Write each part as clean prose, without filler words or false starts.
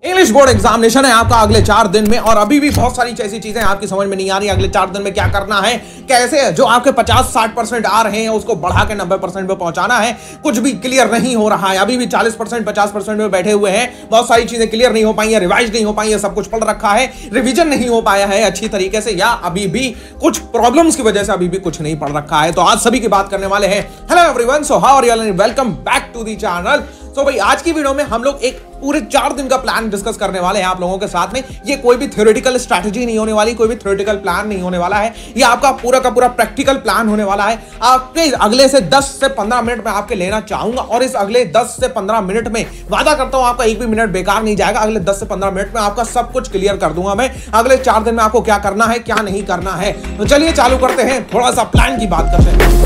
English board examination है आपका अगले 4 दिन में और अभी भी बहुत सारी ऐसी चीजें आपकी समझ में नहीं आ रही। अगले 4 दिन में क्या करना है, कैसे जो आपके 50-60% आ रहे हैं उसको बढ़ा के 90% पे पहुंचाना है। कुछ भी क्लियर नहीं हो रहा है, अभी भी 40% 50% में बैठे हुए हैं। बहुत सारी चीजें क्लियर नहीं हो पाई है, रिवाइज नहीं हो पाई है, सब कुछ पढ़ रखा है, रिविजन नहीं हो पाया है अच्छी तरीके से, या अभी भी कुछ प्रॉब्लम्स की वजह से अभी भी कुछ नहीं पढ़ रखा है। तो आज सभी की बात करने वाले हैं। Hello everyone, so how are you and welcome back to the channel. तो भाई आज की वीडियो में हम लोग एक पूरे 4 दिन का प्लान डिस्कस करने वाले हैं आप लोगों के साथ में। ये कोई भी थ्योरेटिकल स्ट्रैटेजी नहीं होने वाली, कोई भी थ्योरेटिकल प्लान नहीं होने वाला है, ये आपका पूरा का पूरा प्रैक्टिकल प्लान होने वाला है। आपके अगले से 10 से 15 मिनट में आपके लेना चाहूंगा और इस अगले 10 से 15 मिनट में वादा करता हूं आपका एक भी मिनट बेकार नहीं जाएगा। अगले 10 से 15 मिनट में आपका सब कुछ क्लियर कर दूंगा मैं। अगले 4 दिन में आपको क्या करना है क्या नहीं करना है। तो चलिए चालू करते हैं, थोड़ा सा प्लान की बात करते हैं।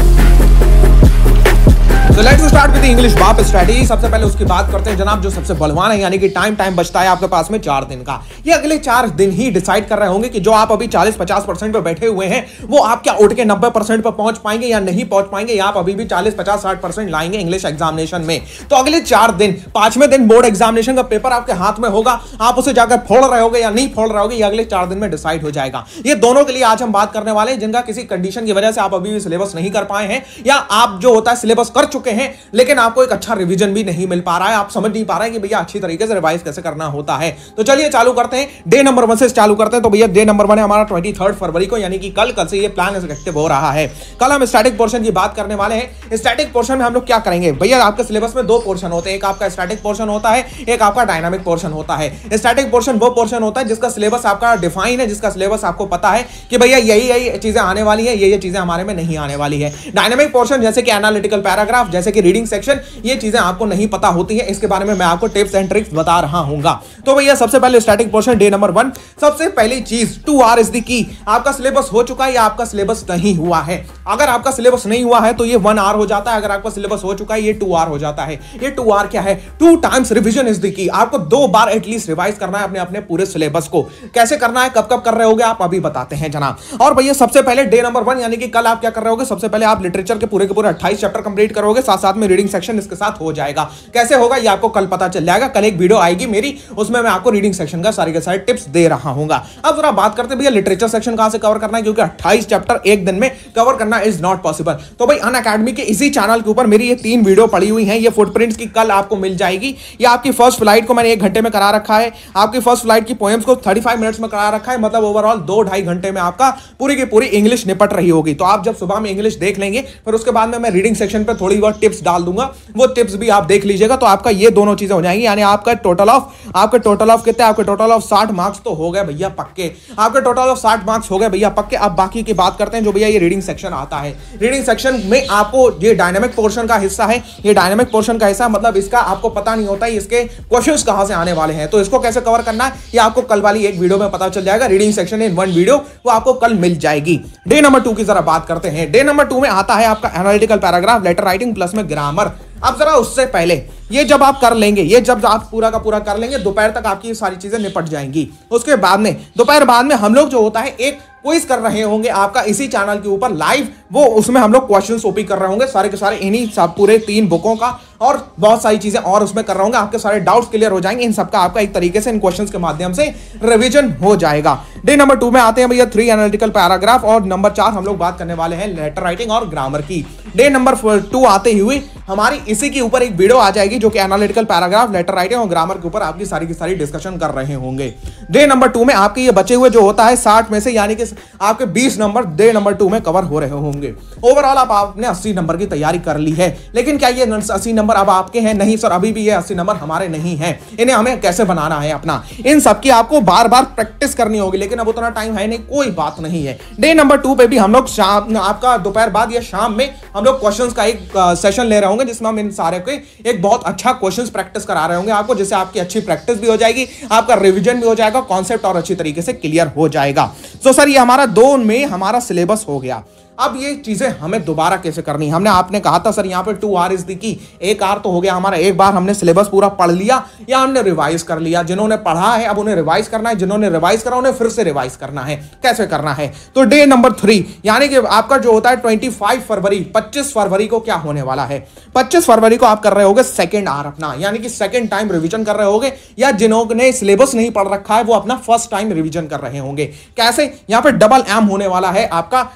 So let's start with the English वाप स्ट्रेटेजी। सबसे पहले उसकी बात करते हैं जनाब, जो सबसे बलवान है, यानी कि टाइम बचता है आपके पास में 4 दिन का। ये अगले 4 दिन ही डिसाइड कर रहे होंगे कि जो आप अभी 40-50% पे बैठे हुए हैं वो आप क्या उठ के 90% पे पहुंच पाएंगे या नहीं पहुंच पाएंगे, या आप अभी भी 40-50-60% लाएंगे इंग्लिश एग्जामिनेशन में। तो अगले 4 दिन, 5वें दिन बोर्ड एग्जामिनेशन का पेपर आपके हाथ में होगा, आप उसे जाकर फोड़ रहे होगे या नहीं फोड़ रहे होगे, ये अगले 4 दिन में डिसाइड हो जाएगा। ये दोनों के लिए आज हम बात करने वाले हैं जिनका किसी कंडीशन की वजह से आप अभी भी सिलेबस नहीं कर पाए हैं, या आप जो होता है सिलेबस कर चुके हैं लेकिन आपको एक अच्छा रिवीजन भी नहीं मिल पा रहा है, आप समझ नहीं पा रहे हैं कि भैया अच्छी तरीके से रिवाइज कैसे करना होता है। तो चलिए चालू करते हैं, डे नंबर 1 से चालू करते हैं। तो भैया डे नंबर 1 है हमारा 23 फरवरी को, यानी कि कल से ये प्लान इफेक्टिव हो रहा है। कल हम स्टैटिक पोर्शन की बात करने वाले हैं। स्टैटिक पोर्शन में हम लोग क्या करेंगे भैया, आपके सिलेबस में 2 पोर्शन होते हैं, एक आपका स्टैटिक पोर्शन होता है, एक आपका डायनामिक पोर्शन होता है। स्टैटिक पोर्शन वो पोर्शन होता है जिसका सिलेबस आपका डिफाइन है, जिसका सिलेबस आपको पता है कि भैया यही चीजें आने वाली है, ये चीजें हमारे में नहीं आने वाली है। डायनामिक पोर्शन जैसे कि एनालिटिकल पैराग्राफ, जैसे कि रीडिंग सेक्शन, ये चीजें आपको नहीं पता होती है, इसके बारे में मैं आपको टिप्स एंड ट्रिक्स बता रहा हूंगा। तो भैया सबसे पहले स्टैटिक पोर्शन डे नंबर 1, सबसे पहली चीज 2 आवर इज द की। आपका सिलेबस हो चुका है या आपका सिलेबस नहीं हुआ है। अगर आपका सिलेबस नहीं हुआ है तो ये 1 आवर हो जाता है, अगर आपका सिलेबस हो चुका है ये 2 आवर हो जाता है। ये 2 आवर क्या है, 2 times revision is the key. आपको 2 बार एटलीस्ट रिवाइज करना है अपने पूरे सिलेबस को। कैसे करना है, कब कर रहे होगे आप अभी बताते हैं जनाब। और भैया सबसे पहले डे नंबर 1 यानी कि कल आप क्या कर रहे होगे, सबसे पहले आप लिटरेचर के पूरे 28 चैप्टर कंप्लीट करोगे, साथ में रीडिंग सेक्शन इसके साथ हो जाएगा। कैसे होगा ये आपको कल पता चल जाएगा। कल एक वीडियो आएगी मेरी, उसमें मैं आपको रीडिंग सेक्शन का सारे के सारे टिप्स दे रहा हूंगा। अब जरा बात करते हैं भैया लिटरेचर सेक्शन कहां से कवर करना है, क्योंकि 28 चैप्टर एक दिन में कवर करना इज नॉट पॉसिबल। तो भाई अनअकैडमी के इसी चैनल के ऊपर मेरी ये 3 वीडियो पड़ी हुई हैं, ये फुटप्रिंट्स की कल आपको मिल जाएगी। ये आपकी फर्स्ट फ्लाइट को मैंने 1 घंटे में करा रखा है, आपकी फर्स्ट फ्लाइट की पोएम्स को 35 मिनट्स में करा रखा है, मतलब ओवरऑल 2-2.5 घंटे में आपका पूरी की पूरी इंग्लिश निपट रही होगी। तो आप जब सुबह में इंग्लिश देख लेंगे फिर उसके बाद में मैं रीडिंग सेक्शन पर थोड़ी बहुत टिप्स डाल दूंगा, वो टिप्स भी आप देख लीजिएगा। तो आपका ये दोनों चीजें हो जाएंगी, यानी आपका टोटल ऑफ कितने, आपके टोटल ऑफ 60 मार्क्स तो हो गए भैया पक्के। आपके टोटल ऑफ 60 मार्क्स हो गए भैया पक्के। अब बाकी की बात करते हैं जो भैया ये रीडिंग सेक्शन आता है। रीडिंग सेक्शन में आपको ये डायनामिक पोर्शन का हिस्सा है, ये डायनामिक पोर्शन का हिस्सा मतलब इसका आपको पता नहीं होता है इसके क्वेश्चंस कहां से आने वाले हैं। तो इसको कैसे कवर करना है ये आपको कल वाली एक वीडियो में पता चल जाएगा। रीडिंग सेक्शन इन 1 वीडियो वो आपको कल मिल जाएगी। डे नंबर 2 की जरा बात करते हैं। डे नंबर 2 में आता है आपका analytical paragraph, letter writing plus में ग्रामर। अब जरा उससे पहले ये जब आप कर लेंगे, ये जब आप पूरा का पूरा कर लेंगे, दोपहर तक आपकी सारी चीजें निपट जाएंगी। उसके बाद में दोपहर बाद में हम लोग जो होता है एक क्विज कर रहे होंगे आपका इसी चैनल के ऊपर लाइव, वो उसमें हम लोग क्वेश्चंस ओपी कर रहे होंगे सारे के सारे इन्हीं सब पूरे 3 बुकों का, और बहुत सारी चीजें और उसमें कर रहे होंगे। आपके सारे डाउट्स क्लियर हो जाएंगे, इन सबका आपका एक तरीके से इन क्वेश्चंस के माध्यम से रिवीजन हो जाएगा। डे नंबर 2 में आते हैं भैया 3 एनालिटिकल पैराग्राफ, और नंबर 4 हम लोग बात करने वाले हैं लेटर राइटिंग और ग्रामर की। डे नंबर 2 आते हुए हमारी इसी के ऊपर एक वीडियो आ जाएगी जो कि एनालिटिकल पैराग्राफ, लेटर राइटिंग और ग्रामर के ऊपर आपकी सारी की सारी डिस्कशन कर रहे होंगे। डे नंबर 2 में आपके ये बचे हुए जो होता है 60 में से, यानी कि आपके 20 नंबर डे नंबर 2 में कवर हो रहे होंगे। ओवरऑल आपने 80 नंबर की तैयारी कर ली है, लेकिन क्या ये 80 नंबर अब आपके हैं? नहीं सर, अभी भी ये 80 नंबर हमारे नहीं हैं। इन्हें हमें कैसे बनाना है अपना, इन सब की आपको बार बार प्रैक्टिस करनी होगी, लेकिन अब उतना टाइम है नहीं, कोई बात नहीं है। डे नंबर 2 पे भी हम लोग शाम, आपका दोपहर बाद या शाम में हम लोग क्वेश्चंस का एक सेशन ले रहे होंगे, जिसमें हम इन सारे के एक बहुत अच्छा क्वेश्चंस प्रैक्टिस करा रहे होंगे आपको, जिससे आपकी अच्छी प्रैक्टिस भी हो जाएगी, आपका रिवीजन भी हो जाएगा, कॉन्सेप्ट और अच्छी तरीके से क्लियर हो जाएगा। तो सर ये हमारा 2 में हमारा सिलेबस हो गया। अब ये चीजें हमें दोबारा कैसे करनी है? हमने आपने कहा था सर यहाँ पे 2 आर इज दी की, 1 आर तो हो गया हमारा, एक बार हमने सिलेबस पूरा पढ़ लिया या हमने रिवाइज कर लिया। जिन्होंने पढ़ा है अब उन्हें रिवाइज करना है, जिन्होंने रिवाइज करा उन्हें फिर से रिवाइज करना है। कैसे करना है? तो डे नंबर 3 यानी कि आपका जो होता है 25 फरवरी, 25 फरवरी को क्या होने वाला है? 25 फरवरी को आप कर रहे होगे सेकेंड आर अपना, यानी कि सेकेंड टाइम रिवीजन कर रहे होगे, या जिन्होंने सिलेबस नहीं पढ़ रखा है वो अपना फर्स्ट टाइम रिवीजन कर रहे होंगे। कैसे? यहां पे डबल एम होने वाला है आपका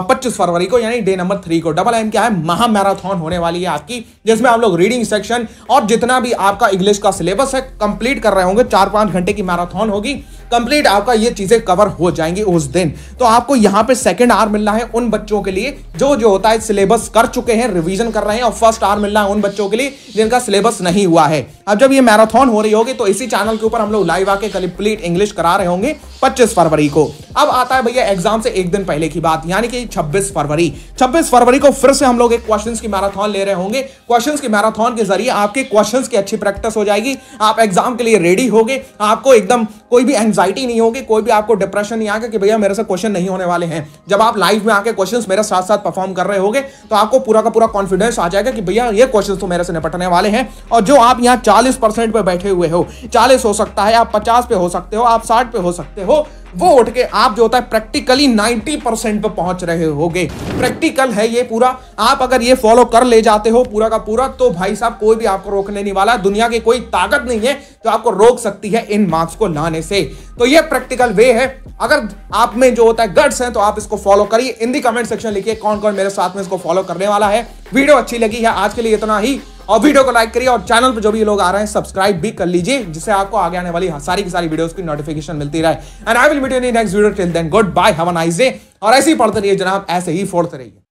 25 फरवरी को, यानी डे नंबर 3 को। डबल एम क्या है? महा मैराथन होने वाली है आपकी, जिसमें आप लोग रीडिंग सेक्शन और जितना भी आपका इंग्लिश का सिलेबस है कंप्लीट कर रहे होंगे। 4-5 घंटे की मैराथन होगी, कंप्लीट आपका ये चीजें कवर हो जाएंगी उस दिन। तो आपको यहां पे सेकंड आर मिलना है उन बच्चों के लिए जो होता है सिलेबस कर चुके हैं, रिवीजन कर रहे हैं, और फर्स्ट आर मिलना है उन बच्चों के लिए जिनका सिलेबस नहीं हुआ है। अब जब ये मैराथन हो रही होगी तो इसी चैनल के ऊपर हम लोग लाइव आके कंप्लीट इंग्लिश करा रहे होंगे 25 फरवरी को। अब आता है भैया एग्जाम से एक दिन पहले की बात, यानी कि 26 फरवरी। 26 फरवरी को फिर से हम लोग एक क्वेश्चंस की मैराथन ले रहे होंगे। क्वेश्चंस की मैराथन के जरिए आपके क्वेश्चंस की अच्छी प्रैक्टिस हो जाएगी, आप एग्जाम के लिए रेडी होगे, आपको एकदम कोई भी एंजाइटी नहीं होगी, कोई भी आपको डिप्रेशन नहीं आएगा कि भैया मेरे से क्वेश्चन नहीं होने वाले हैं। जब आप लाइव में आके क्वेश्चंस मेरे साथ साथ परफॉर्म कर रहे होगे तो आपको पूरा का पूरा कॉन्फिडेंस आ जाएगा कि भैया ये क्वेश्चंस तो मेरे से निपटने वाले हैं। और जो आप यहाँ 40% पे बैठे हुए हो, 40 हो सकता है, आप 50 पे हो सकते हो, आप 60 पे हो सकते हो, वो उठ के आप जो होता है प्रैक्टिकली 90% पे पहुंच रहे होगे। प्रैक्टिकल है ये पूरा, आप अगर ये फॉलो कर ले जाते हो पूरा का पूरा, तो भाई साहब कोई भी आपको रोकने नहीं वाला। दुनिया की कोई ताकत नहीं है जो आपको रोक सकती है इन मार्क्स को लाने से। तो ये प्रैक्टिकल वे है, अगर आप में जो होता है गट्स हैं तो आप इसको फॉलो करिए। इन दी कमेंट सेक्शन लिखिए कौन कौन मेरे साथ में इसको फॉलो करने वाला है। वीडियो अच्छी लगी है आज के लिए इतना ही, और वीडियो को लाइक करिए, और चैनल पे जो भी लोग आ रहे हैं सब्सक्राइब भी कर लीजिए, जिससे आपको आगे आने वाली सारी की सारी वीडियोस की नोटिफिकेशन मिलती रहे। And I will meet you in next video, till then goodbye, have a nice day. और ऐसे ही पढ़ते रहिए जनाब, ऐसे ही फोड़ते रहिए।